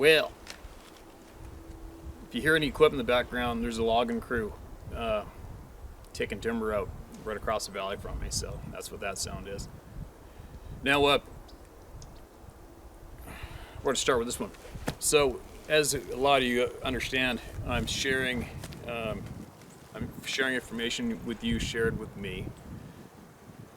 Well, if you hear any equipment in the background, there's a logging crew taking timber out right across the valley from me, so that's what that sound is. Now, we're going to start with this one. So, as a lot of you understand, I'm sharing information with you, shared with me,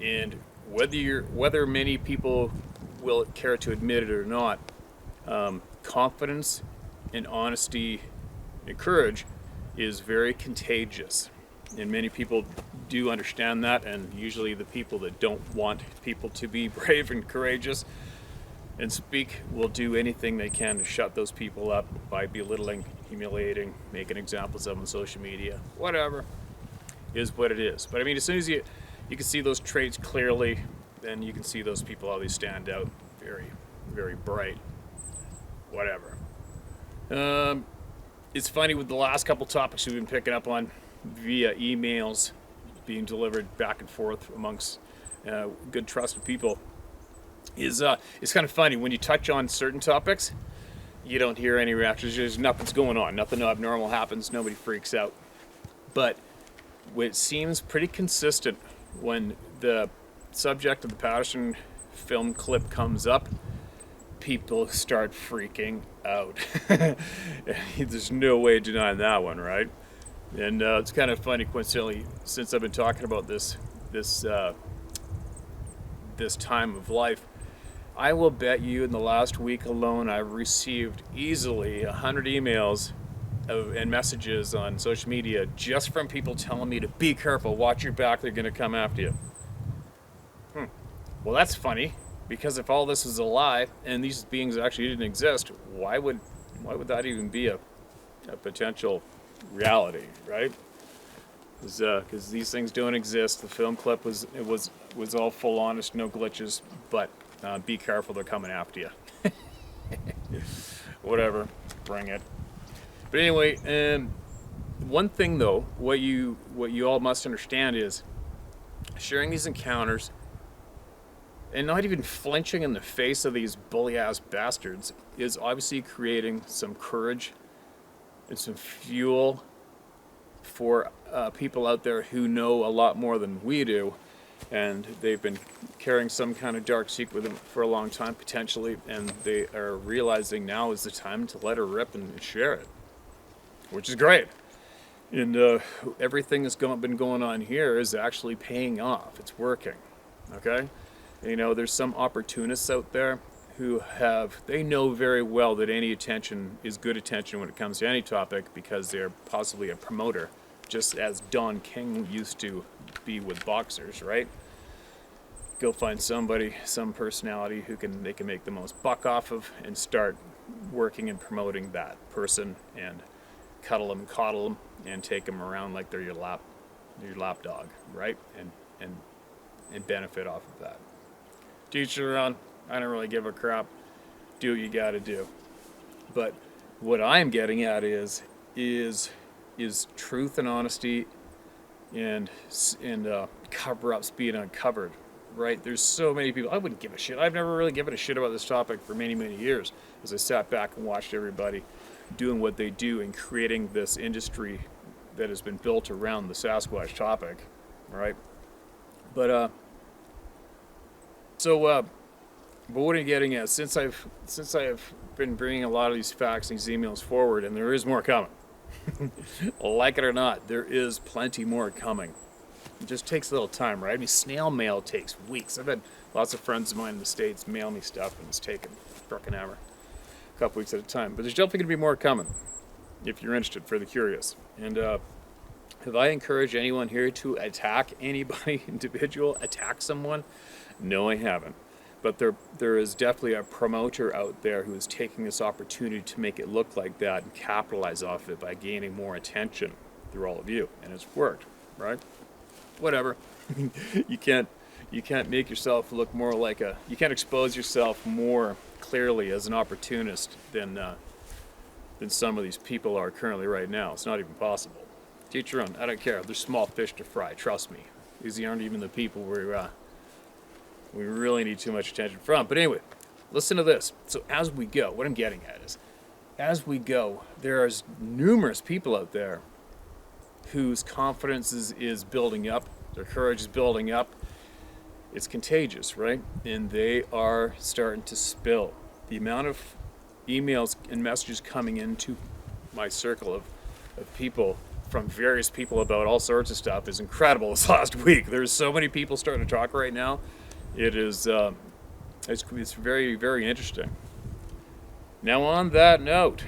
and whether many people will care to admit it or not, confidence and honesty and courage is very contagious, and many people do understand that. And usually, the people that don't want people to be brave and courageous and speak will do anything they can to shut those people up by belittling, humiliating, making examples of them on social media. Whatever is what it is. But I mean, as soon as you can see those traits clearly, then you can see those people how they stand out, very, very bright. Whatever. It's funny with the last couple topics we've been picking up on via emails being delivered back and forth amongst good trusted people. It's kind of funny when you touch on certain topics, you don't hear any reactions. There's nothing's going on, nothing abnormal happens, nobody freaks out. But it seems pretty consistent when the subject of the Patterson film clip comes up, people start freaking out. There's no way denying that one, right? And it's kind of funny, coincidentally, since I've been talking about this time of life, I will bet you in the last week alone I've received easily 100 emails and messages on social media just from people telling me to be careful, watch your back, they're going to come after you. Well, that's funny, because if all this is a lie and these beings actually didn't exist, why would that even be a potential reality, right? Because these things don't exist. The film clip was all full honest, no glitches, but be careful, they're coming after you. Whatever, bring it. But anyway, one thing though, what you all must understand is sharing these encounters and not even flinching in the face of these bully-ass bastards is obviously creating some courage and some fuel for people out there who know a lot more than we do, and they've been carrying some kind of dark secret with them for a long time, potentially, and they are realizing now is the time to let her rip and share it, which is great. And everything that's been going on here is actually paying off. It's working, okay? You know, there's some opportunists out there who they know very well that any attention is good attention when it comes to any topic, because they're possibly a promoter, just as Don King used to be with boxers, right? Go find somebody, some personality they can make the most buck off of, and start working and promoting that person, and cuddle them, coddle them, and take them around like they're your lap dog, right? And benefit off of that. Teach your own. I don't really give a crap. Do what you got to do. But what I'm getting at is truth and honesty, and cover-ups being uncovered, right? There's so many people. I wouldn't give a shit. I've never really given a shit about this topic for many, many years, as I sat back and watched everybody doing what they do and creating this industry that has been built around the Sasquatch topic, right? But but what I'm getting at, since I've been bringing a lot of these facts and these emails forward, and there is more coming. Like it or not, there is plenty more coming. It just takes a little time, right? I mean, snail mail takes weeks. I've had lots of friends of mine in the States mail me stuff, and it's taken frickin' ever, a couple weeks at a time. But there's definitely going to be more coming, if you're interested, for the curious. And have I encouraged anyone here to attack anybody individual, attack someone? No, I haven't. But there is definitely a promoter out there who is taking this opportunity to make it look like that and capitalize off it by gaining more attention through all of you. And it's worked, right? Whatever. You can't make yourself look more like you can't expose yourself more clearly as an opportunist than some of these people are currently right now. It's not even possible. Teach your own. I don't care. There's small fish to fry. Trust me. These aren't even the people we really need too much attention from. But anyway, listen to this. So as we go, what I'm getting at is, as we go, there are numerous people out there whose confidence is building up, their courage is building up. It's contagious, right? And they are starting to spill. The amount of emails and messages coming into my circle of people from various people about all sorts of stuff is incredible this last week. There's so many people starting to talk right now. It is, it's very, very interesting. Now on that note,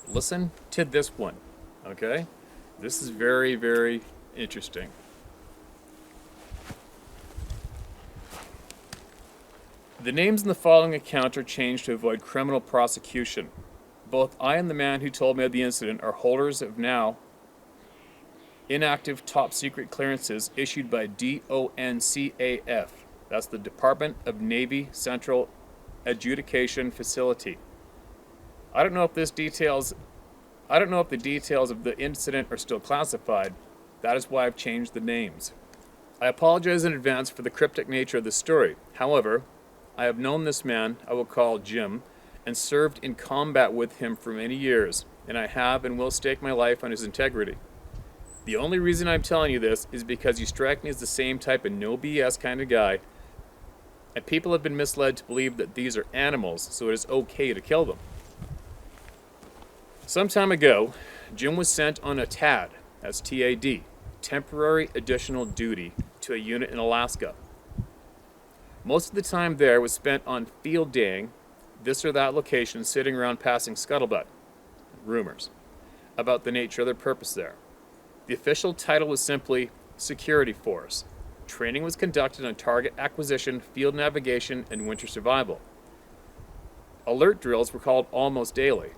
listen to this one, okay? This is very, very interesting. The names in the following account are changed to avoid criminal prosecution. Both I and the man who told me of the incident are holders of now inactive top secret clearances issued by DONCAF. That's the Department of Navy Central Adjudication Facility. I don't know if the details of the incident are still classified. That is why I've changed the names. I apologize in advance for the cryptic nature of the story. However, I have known this man, I will call Jim, and served in combat with him for many years, and I have and will stake my life on his integrity. The only reason I'm telling you this is because you strike me as the same type of no BS kind of guy, and people have been misled to believe that these are animals, so it is okay to kill them. Some time ago, Jim was sent on a TAD, that's T-A-D, temporary additional duty, to a unit in Alaska. Most of the time there was spent on field daying this or that location, sitting around passing scuttlebutt, rumors, about the nature of their purpose there. The official title was simply Security Force. Training was conducted on target acquisition, field navigation, and winter survival. Alert drills were called almost daily.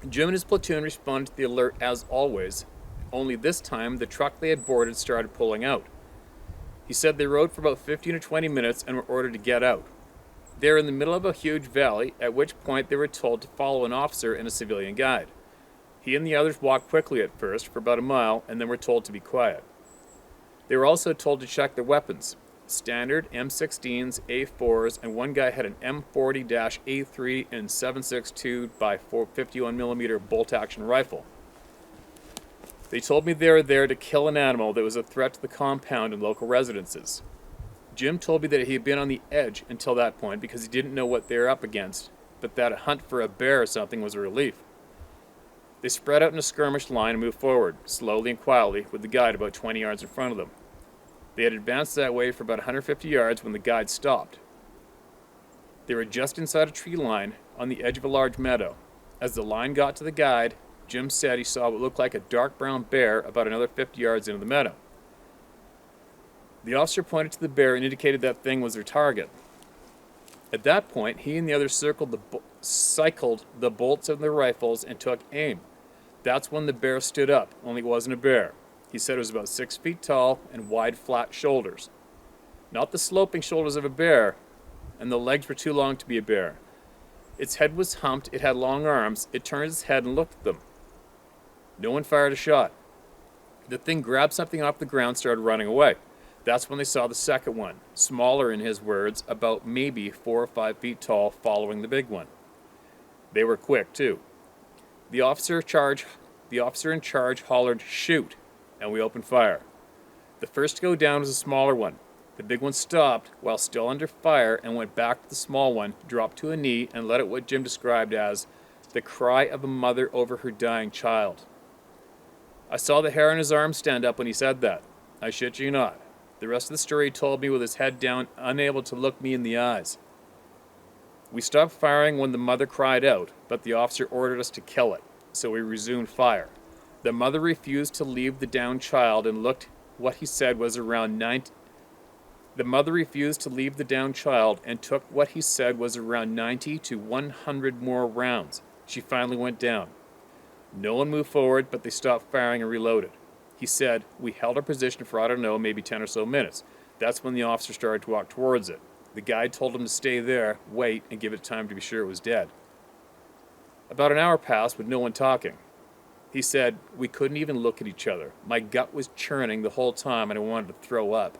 Jim and his platoon responded to the alert as always, only this time the truck they had boarded started pulling out. He said they rode for about 15 or 20 minutes and were ordered to get out. They were in the middle of a huge valley, at which point they were told to follow an officer and a civilian guide. He and the others walked quickly at first for about a mile and then were told to be quiet. They were also told to check their weapons. Standard M16s, A4s, and one guy had an M40-A3 and 7.62 by 51mm bolt-action rifle. They told me they were there to kill an animal that was a threat to the compound and local residences. Jim told me that he had been on the edge until that point because he didn't know what they were up against, but that a hunt for a bear or something was a relief. They spread out in a skirmish line and moved forward, slowly and quietly, with the guide about 20 yards in front of them. They had advanced that way for about 150 yards when the guide stopped. They were just inside a tree line on the edge of a large meadow. As the line got to the guide, Jim said he saw what looked like a dark brown bear about another 50 yards into the meadow. The officer pointed to the bear and indicated that thing was their target. At that point, he and the others cycled the bolts of their rifles and took aim. That's when the bear stood up, only it wasn't a bear. He said it was about 6 feet tall and wide, flat shoulders. Not the sloping shoulders of a bear, and the legs were too long to be a bear. Its head was humped, it had long arms, it turned its head and looked at them. No one fired a shot. The thing grabbed something off the ground and started running away. That's when they saw the second one, smaller in his words, about maybe 4 or 5 feet tall, following the big one. They were quick, too. The officer in charge hollered, "Shoot," and we opened fire. The first to go down was a smaller one. The big one stopped while still under fire and went back to the small one, dropped to a knee, and let out what Jim described as the cry of a mother over her dying child. I saw the hair on his arm stand up when he said that. I shit you not. The rest of the story he told me with his head down, unable to look me in the eyes. We stopped firing when the mother cried out, but the officer ordered us to kill it, so we resumed fire. The mother refused to leave the downed child and looked what he said was around 90. The mother refused to leave the downed child and took what he said was around 90 to 100 more rounds. She finally went down. No one moved forward, but they stopped firing and reloaded. He said, we held our position for, I don't know, maybe 10 or so minutes. That's when the officer started to walk towards it. The guide told him to stay there, wait, and give it time to be sure it was dead. About an hour passed with no one talking. He said, we couldn't even look at each other. My gut was churning the whole time and I wanted to throw up.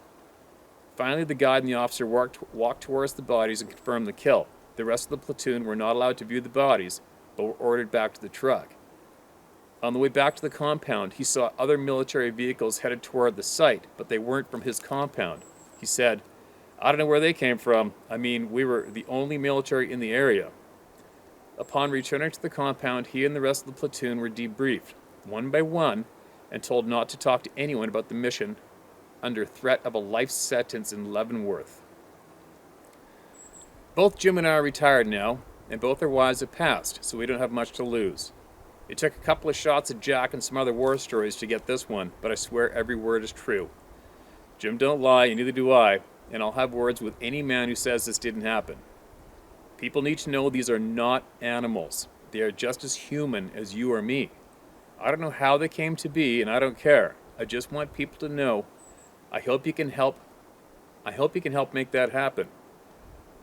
Finally, the guide and the officer walked towards the bodies and confirmed the kill. The rest of the platoon were not allowed to view the bodies, but were ordered back to the truck. On the way back to the compound, he saw other military vehicles headed toward the site, but they weren't from his compound. He said, "I don't know where they came from. I mean, we were the only military in the area." Upon returning to the compound, he and the rest of the platoon were debriefed, one by one, and told not to talk to anyone about the mission under threat of a life sentence in Leavenworth. Both Jim and I are retired now, and both our wives have passed, so we don't have much to lose. It took a couple of shots at Jack and some other war stories to get this one, but I swear every word is true. Jim don't lie, and neither do I, and I'll have words with any man who says this didn't happen. People need to know these are not animals. They are just as human as you or me. I don't know how they came to be, and I don't care. I just want people to know. I hope you can help make that happen.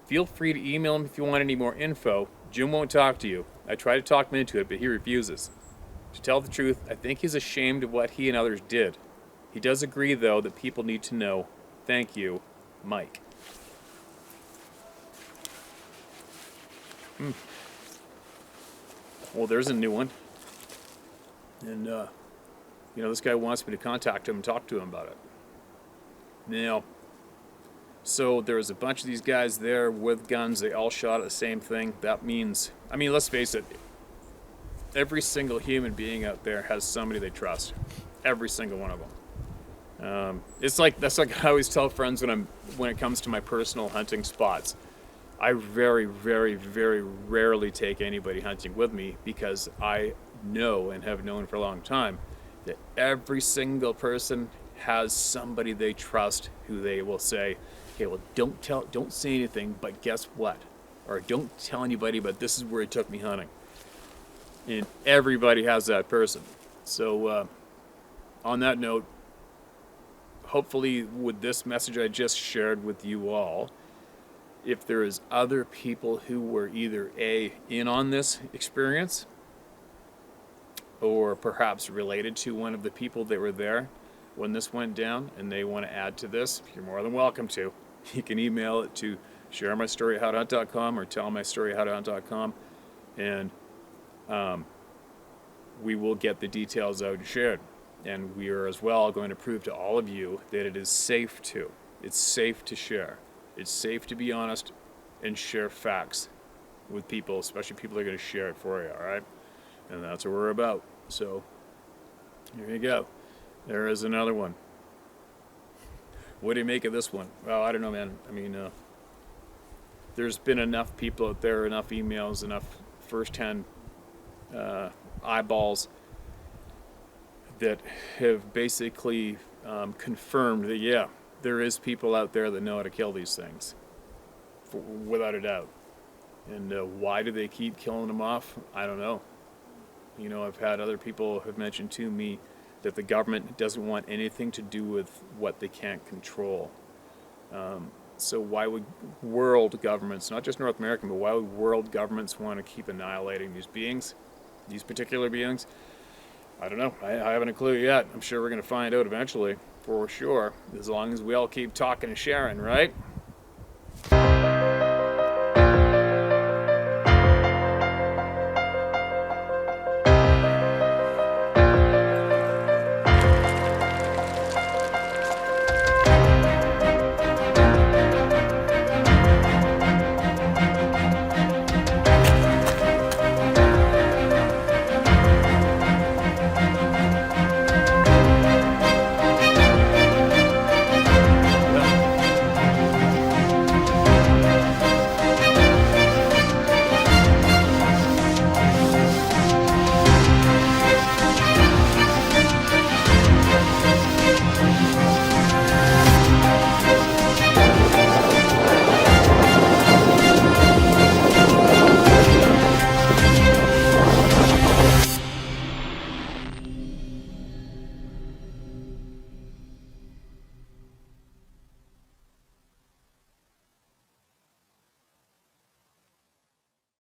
Feel free to email him if you want any more info. Jim won't talk to you. I try to talk him into it, but he refuses. To tell the truth, I think he's ashamed of what he and others did. He does agree, though, that people need to know. Thank you, Mike. Well, there's a new one. And, this guy wants me to contact him and talk to him about it. Now, so there was a bunch of these guys there with guns. They all shot at the same thing. That means, let's face it, every single human being out there has somebody they trust. Every single one of them. That's like I always tell friends when it comes to my personal hunting spots. I very, very, very rarely take anybody hunting with me because I know and have known for a long time that every single person has somebody they trust who they will say, "Okay, well, don't say anything, but guess what?" Or "Don't tell anybody, but this is where he took me hunting." And everybody has that person. So, on that note, hopefully with this message I just shared with you all, if there is other people who were either in on this experience or perhaps related to one of the people that were there when this went down and they want to add to this, you're more than welcome to. You can email it to sharemystory@howtohunt.com or tellmystory@howtohunt.com, and we will get the details out and shared. And we are as well going to prove to all of you that it is safe to. It's safe to share. It's safe to be honest and share facts with people, especially people that are going to share it for you, all right? And that's what we're about. So, here you go. There is another one. What do you make of this one? Well, I don't know, man. There's been enough people out there, enough emails, enough first-hand eyeballs that have basically confirmed that, yeah, there is people out there that know how to kill these things, without a doubt. And why do they keep killing them off? I don't know. I've had other people have mentioned to me that the government doesn't want anything to do with what they can't control. So why would world governments, not just North American, but why would world governments want to keep annihilating these beings, these particular beings? I don't know. I haven't a clue yet. I'm sure we're going to find out eventually, for sure, as long as we all keep talking and sharing, right?